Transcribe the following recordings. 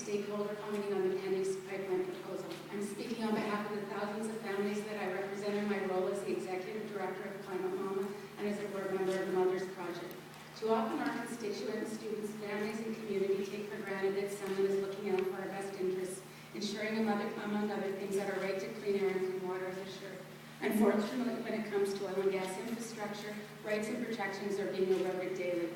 stakeholder commenting on the PennEast pipeline proposal. I'm speaking on behalf of the thousands of families that I represent in my role as the Executive Director of Climate Mama and as a board member of the Mothers Project. Too often our constituents, students, families, and community take for granted that someone is looking out for our best interests, ensuring among other things that our right to clean air and clean water is assured. Unfortunately, when it comes to oil and gas infrastructure, rights and protections are being eroded daily.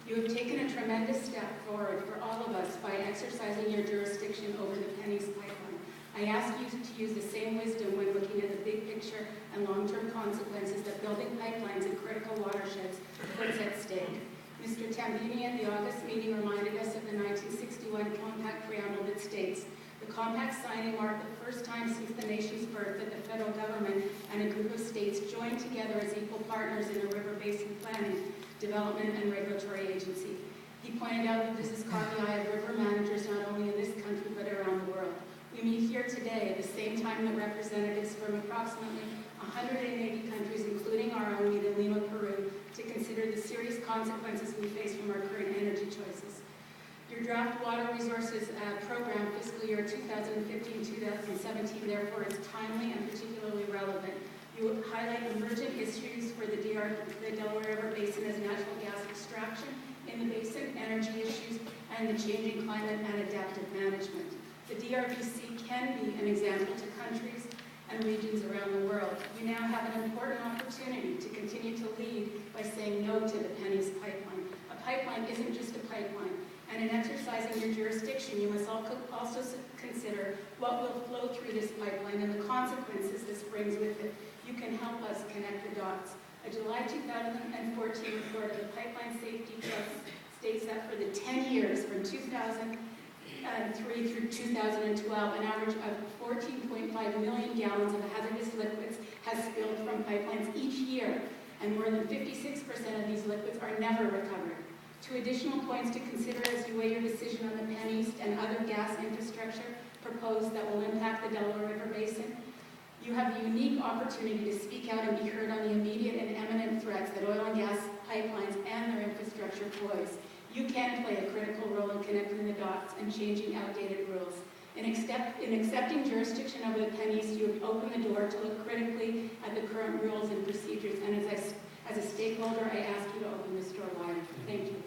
You have taken a tremendous step forward for all of us by exercising your jurisdiction over the PennEast pipeline. I ask you to use the same wisdom when looking at the big picture and long-term consequences that building pipelines in critical watersheds puts at stake. Mr. Tambini at the August meeting reminded us of the 1961 Compact preamble that states, "The compact signing marked the first time since the nation's birth that the federal government and a group of states joined together as equal partners in a river basin planning, development, and regulatory agency." He pointed out that this has caught the eye of river managers not only in this country but around the world. We meet here today at the same time that representatives from approximately 180 countries, including our own, meet in Lima, Peru, to consider the serious consequences we face from our current energy choices. Your draft water resources program fiscal year 2015-2017 therefore is timely and particularly relevant. You highlight emergent issues for the Delaware River Basin as natural gas extraction in the basin, energy issues, and the changing climate and adaptive management. The DRBC can be an example to countries and regions around the world. You now have an important opportunity to continue to lead by saying no to the PennEast pipeline. A pipeline isn't just a pipeline, and in exercising your jurisdiction, you must also consider what will flow through this pipeline and the consequences this brings with it. You can help us connect the dots. A July 2014 report of the Pipeline Safety Trust states that for the 10 years from 2003 through 2012, an average of 14.5 million gallons of hazardous liquids has spilled from pipelines each year, and more than 56% of these liquids are never recovered. Two additional points to consider as you weigh your decision on the PennEast and other gas infrastructure proposed that will impact the Delaware River Basin. You have a unique opportunity to speak out and be heard on the immediate and imminent threats that oil and gas pipelines and their infrastructure pose. You can play a critical role in connecting the dots and changing outdated rules. In accepting jurisdiction over the PennEast, you have opened the door to look critically at the current rules and procedures, and as a stakeholder, I ask you to open this door wide. Thank you.